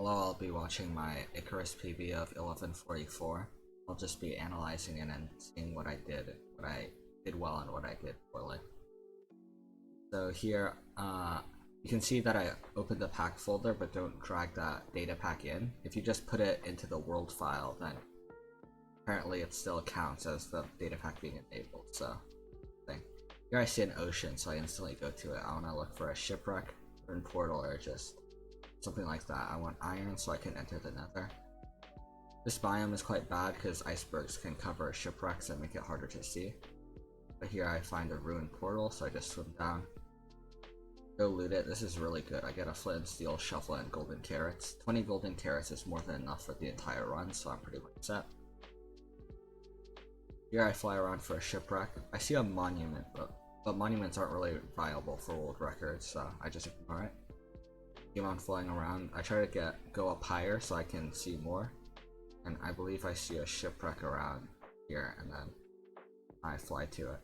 Hello, I'll be watching my Icarus PB of 1144. I'll just be analyzing it and seeing what I did well and what I did poorly. So here, you can see that I opened the pack folder, but don't drag that data pack in. If you just put it into the world file, then apparently it still counts as the data pack being enabled. So, here I see an ocean, so I instantly go to it. I want to look for a shipwreck, or in portal, or just something like that. I want iron so I can enter the nether. This biome is quite bad because icebergs can cover shipwrecks and make it harder to see. But here I find a ruined portal, so I just swim down. Go loot it. This is really good. I get a flint and steel shovel and golden carrots. 20 golden carrots is more than enough for the entire run, so I'm pretty much set. Here I fly around for a shipwreck. I see a monument, but monuments aren't really viable for world records, so I just ignore it. Keep on flying around. I try to go up higher so I can see more, and I believe I see a shipwreck around here, and then I fly to it.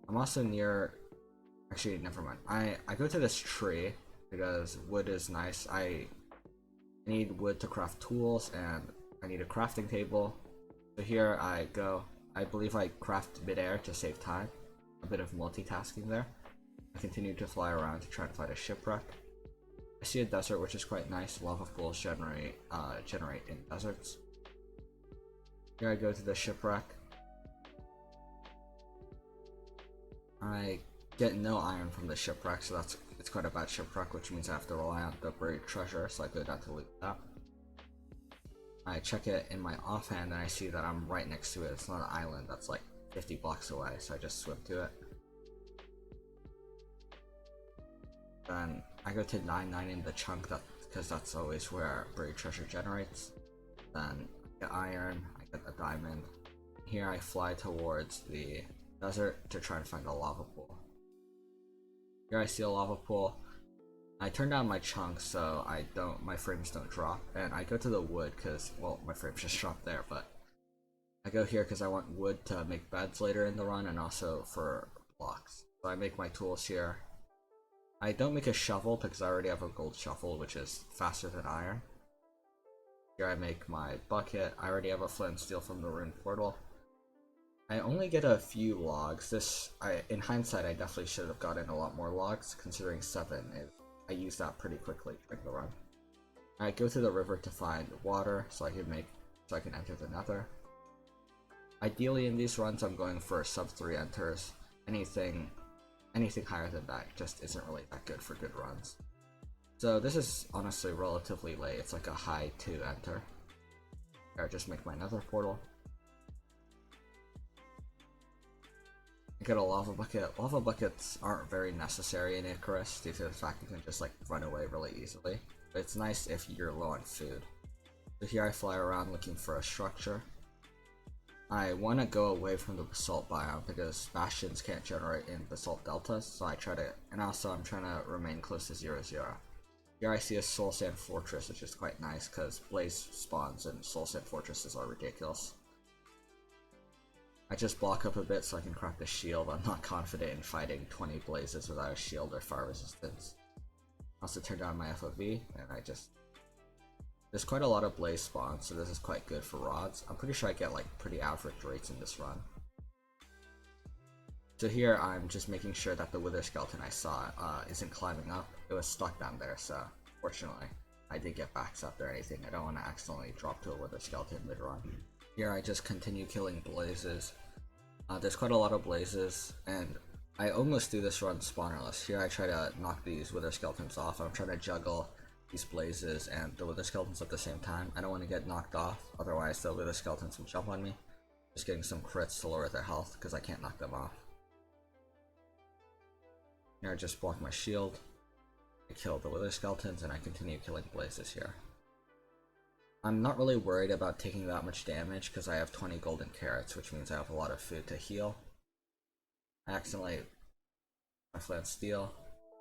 I'm also near, actually never mind, I go to this tree because wood is nice. I need wood to craft tools, and I need a crafting table. So here I go. I believe I craft midair to save time. A bit of multitasking there. I continue to fly around to try to find a shipwreck. I see a desert, which is quite nice. Lava pools generate in deserts. Here I go to the shipwreck. I get no iron from the shipwreck, so it's quite a bad shipwreck, which means I have to rely on the buried treasure, so I go down to loot that. I check it in my offhand and I see that I'm right next to it. It's not an island that's like 50 blocks away, so I just swim to it. Then I go to 99 in the chunk, because that's always where buried treasure generates. Then I get iron, I get a diamond. Here I fly towards the desert to try and find a lava pool. Here I see a lava pool. I turn down my chunks so my frames don't drop, and I go to the wood because, well, my frames just dropped there, but I go here because I want wood to make beds later in the run and also for blocks. So I make my tools here. I don't make a shovel because I already have a gold shovel, which is faster than iron. Here I make my bucket. I already have a flint and steel from the ruined portal. I only get a few logs. In hindsight, I definitely should have gotten a lot more logs, considering 7. I use that pretty quickly during the run. I go to the river to find water so I can enter the nether. Ideally in these runs I'm going for sub 3 enters. Anything higher than that just isn't really that good for good runs. So this is honestly relatively late. It's like a high 2 enter. Here I just make my nether portal. I get a lava bucket. Lava buckets aren't very necessary in Icarus due to the fact you can just like run away really easily. But it's nice if you're low on food. So here I fly around looking for a structure. I want to go away from the basalt biome because bastions can't generate in basalt deltas, so and also I'm trying to remain close to 0-0. Here I see a soul sand fortress, which is quite nice because blaze spawns and soul sand fortresses are ridiculous. I just block up a bit so I can craft a shield. I'm not confident in fighting 20 blazes without a shield or fire resistance. I also turn down my FOV, and there's quite a lot of blaze spawns, so this is quite good for rods. I'm pretty sure I get like pretty average rates in this run. So here I'm just making sure that the wither skeleton I saw isn't climbing up. It was stuck down there, so fortunately I did get backs up or anything. I don't want to accidentally drop to a wither skeleton mid-run. Here I just continue killing blazes. There's quite a lot of blazes, and I almost do this run spawnerless. Here I try to knock these wither skeletons off. I'm trying to juggle these blazes and the wither skeletons at the same time. I don't want to get knocked off, otherwise the wither skeletons will jump on me. Just getting some crits to lower their health because I can't knock them off. Here I just block my shield. I kill the wither skeletons and I continue killing blazes here. I'm not really worried about taking that much damage because I have 20 golden carrots, which means I have a lot of food to heal. I accidentally my flint and steel,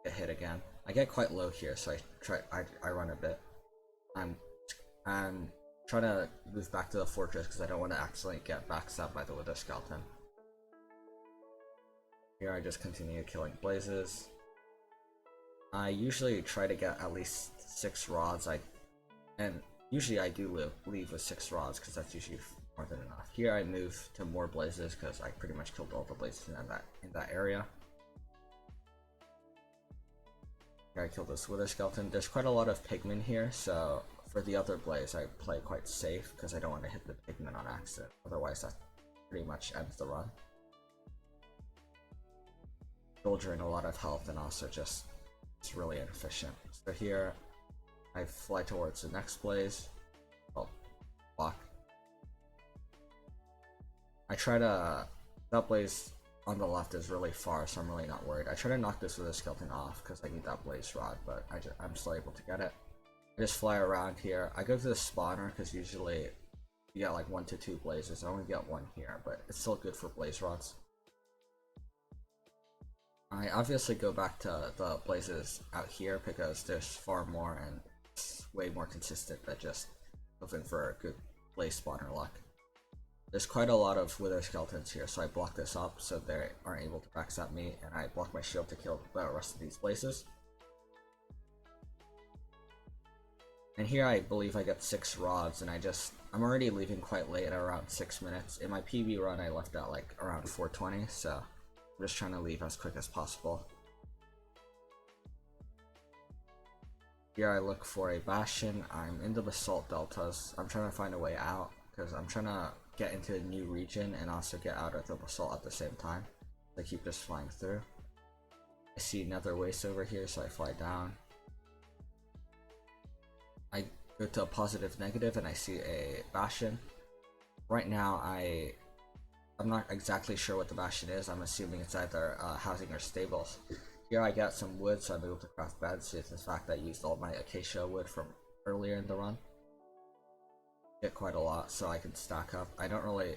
get hit again. I get quite low here, so I run a bit. I'm trying to move back to the fortress because I don't want to accidentally get backstabbed by the wither skeleton. Here I just continue killing blazes. I usually try to get at least 6 rods. I And usually I do leave with 6 rods because that's usually more than enough. Here I move to more blazes because I pretty much killed all the blazes in that area. Here I killed this wither skeleton. There's quite a lot of pigmen here, so for the other blaze I play quite safe because I don't want to hit the pigmen on accident. Otherwise that pretty much ends the run. It'll drain a lot of health and also just it's really inefficient. So here I fly towards the next blaze. Oh, block. I try to... That blaze on the left is really far, so I'm really not worried. I try to knock this with a skeleton off because I need that blaze rod, but I'm still able to get it. I just fly around here. I go to the spawner because usually you get like 1 to 2 blazes. I only get 1 here, but it's still good for blaze rods. I obviously go back to the blazes out here because there's far more and it's way more consistent than just looking for a good blaze spawner luck. There's quite a lot of wither skeletons here, so I block this up so they aren't able to backstab me, and I block my shield to kill the rest of these blazes. And here I believe I get 6 rods, and I'm already leaving quite late at around 6 minutes. In my PB run I left at like around 4:20, so I'm just trying to leave as quick as possible. Here I look for a bastion. I'm in the basalt deltas. I'm trying to find a way out because I'm trying to get into a new region and also get out of the basalt at the same time. I keep just flying through. I see nether waste over here, so I fly down. I go to a positive negative and I see a bastion. Right now I'm not exactly sure what the bastion is. I'm assuming it's either housing or stables. Here I got some wood, so I'm able to craft beds due to the fact that I used all my acacia wood from earlier in the run. Get quite a lot, so I can stack up. I don't really...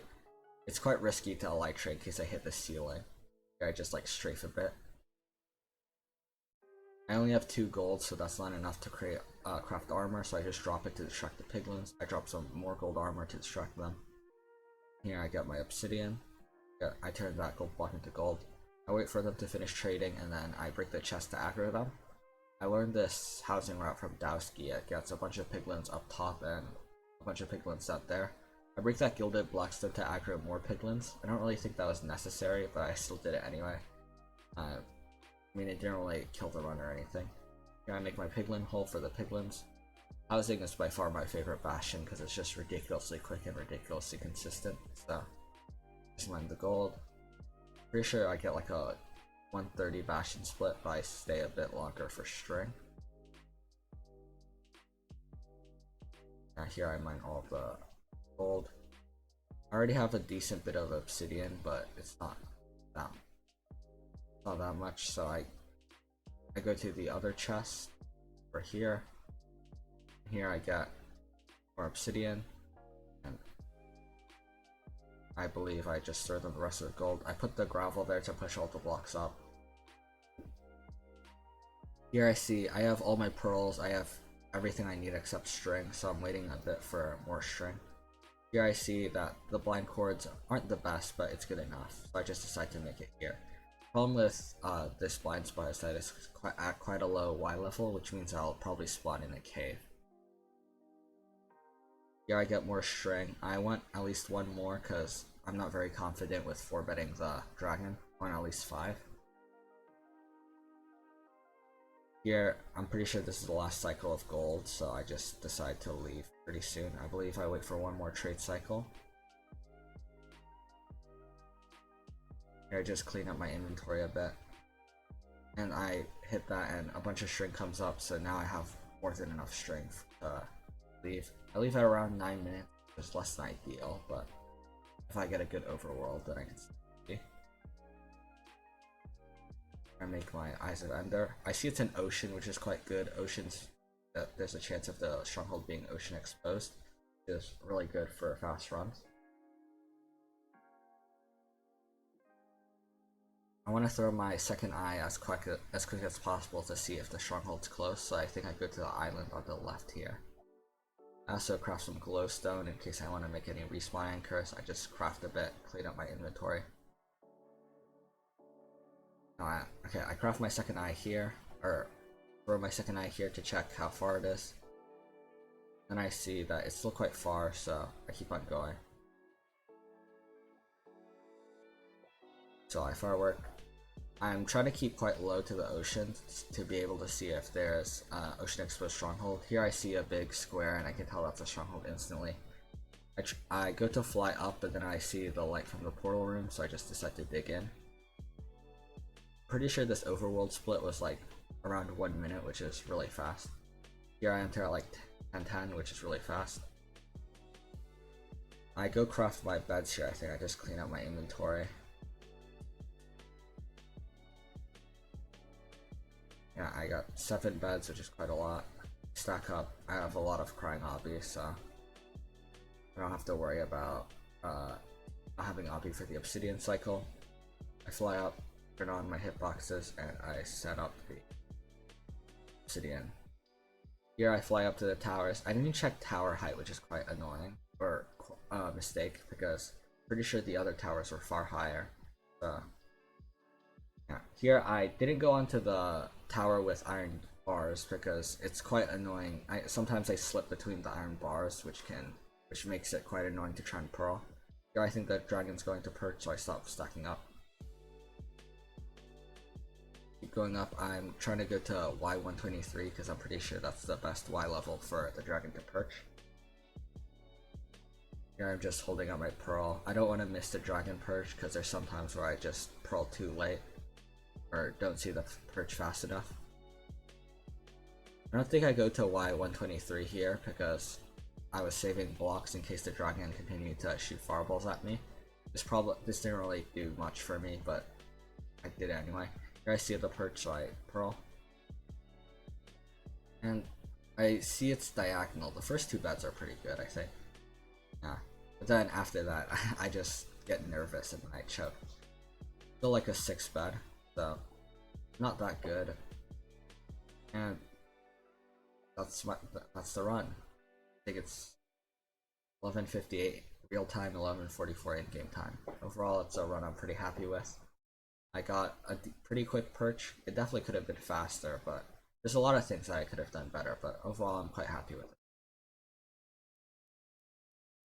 It's quite risky to elytra in case I hit the ceiling. Here I just like strafe a bit. I only have 2 gold, so that's not enough to create craft armor, so I just drop it to distract the piglins. I drop some more gold armor to distract them. Here I get my obsidian. I turn that gold block into gold. I wait for them to finish trading and then I break the chest to aggro them. I learned this housing route from Dowski. It gets a bunch of piglins up top and a bunch of piglins out there. I break that gilded blackstone to aggro more piglins. I don't really think that was necessary, but I still did it anyway. I mean, it didn't really kill the run or anything. Here I make my piglin hole for the piglins. Housing is by far my favorite bastion because it's just ridiculously quick and ridiculously consistent. So, just mine the gold. Pretty sure I get like a 130 bastion split, but I stay a bit longer for string. Now here I mine all the gold. I already have a decent bit of obsidian, but it's not that much, so I go to the other chest for here. Here I get more obsidian, and I believe I just throw them the rest of the gold. I put the gravel there to push all the blocks up. Here I see I have all my pearls, I have everything I need except string, so I'm waiting a bit for more string. Here I see that the blind cords aren't the best, but it's good enough, so I just decide to make it here. Problem with this blind spot is that it's at quite a low Y level, which means I'll probably spawn in a cave. Here I get more string. I want at least 1 more because I'm not very confident with 4-betting the dragon. I want at least 5. Here, I'm pretty sure this is the last cycle of gold, so I just decide to leave pretty soon. I believe I wait for 1 more trade cycle. Here I just clean up my inventory a bit. And I hit that and a bunch of string comes up, so now I have more than enough string to leave. I leave at around 9 minutes, which is less than ideal, but if I get a good overworld, then I can see. I make my Eyes of Ender. I see it's an ocean, which is quite good. Oceans, there's a chance of the stronghold being ocean exposed, which is really good for fast runs. I want to throw my second eye as quick as possible to see if the stronghold's close, so I think I go to the island on the left here. I also craft some glowstone in case I want to make any respawn anchors. I just craft a bit, clean up my inventory. Okay, I craft my second eye here, or throw my second eye here to check how far it is. Then I see that it's still quite far, so I keep on going. So I firework. I'm trying to keep quite low to the ocean to be able to see if there's ocean exposed stronghold. Here I see a big square and I can tell that's a stronghold instantly. I go to fly up, but then I see the light from the portal room, so I just decide to dig in. Pretty sure this overworld split was like around 1 minute, which is really fast. Here I enter at like 10:10, which is really fast. I go craft my beds here. I think I just clean up my inventory. Yeah, I got 7 beds, which is quite a lot. Stack up. I have a lot of crying obbies, so I don't have to worry about not having obby for the obsidian cycle. I fly up, turn on my hitboxes, and I set up the obsidian. Here I fly up to the towers. I didn't check tower height, which is quite annoying, or a mistake, because I'm pretty sure the other towers were far higher. So yeah. Here I didn't go onto the tower with iron bars because it's quite annoying. Sometimes I slip between the iron bars, which makes it quite annoying to try and pearl. Here I think the dragon's going to perch, so I stop stacking up. Keep going up. I'm trying to go to Y123 because I'm pretty sure that's the best Y level for the dragon to perch. Here I'm just holding up my pearl. I don't want to miss the dragon perch because there's sometimes where I just pearl too late or don't see the perch fast enough. I don't think I go to Y123 here because I was saving blocks in case the dragon continued to shoot fireballs at me. This didn't really do much for me, but I did it anyway. Here I see the perch, so I pearl. And I see it's diagonal. The first 2 beds are pretty good, I think. Yeah. But then after that, I just get nervous and I choke. Still like a 6 bed, so not that good. And that's the run. I think it's 11:58 real time, 11:44 in game time. Overall, it's a run I'm pretty happy with. I got a pretty quick perch. It definitely could have been faster, but there's a lot of things that I could have done better. But overall, I'm quite happy with it.